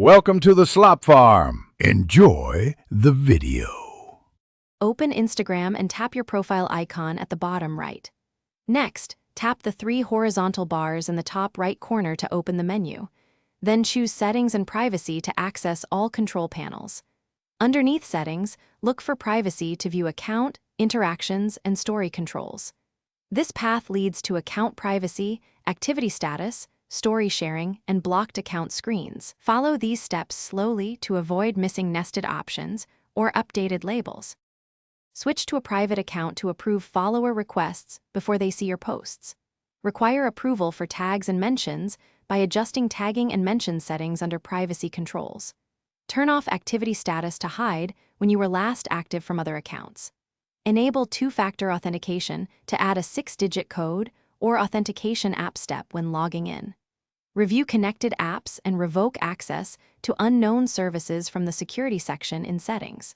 Welcome to the Slop Farm. Enjoy the video. Open Instagram and tap your profile icon at the bottom right. Next, tap the 3 horizontal bars in the top right corner to open the menu. Then choose Settings and Privacy to access all control panels. Underneath Settings, look for Privacy to view account, interactions, and story controls. This path leads to account privacy, activity status, story sharing, and blocked account screens. Follow these steps slowly to avoid missing nested options or updated labels. Switch to a private account to approve follower requests before they see your posts. Require approval for tags and mentions by adjusting tagging and mention settings under privacy controls. Turn off activity status to hide when you were last active from other accounts. Enable two-factor authentication to add a 6-digit code or authentication app step when logging in. Review connected apps and revoke access to unknown services from the security section in Settings.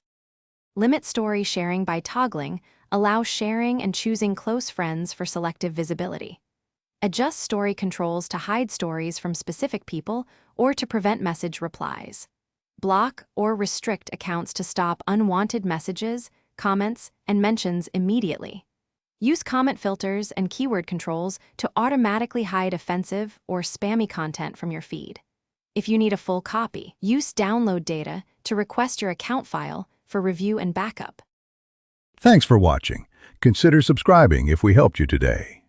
Limit story sharing by toggling, allow sharing and choosing close friends for selective visibility. Adjust story controls to hide stories from specific people or to prevent message replies. Block or restrict accounts to stop unwanted messages, comments, and mentions immediately. Use comment filters and keyword controls to automatically hide offensive or spammy content from your feed. If you need a full copy, use download data to request your account file for review and backup. Thanks for watching. Consider subscribing if we helped you today.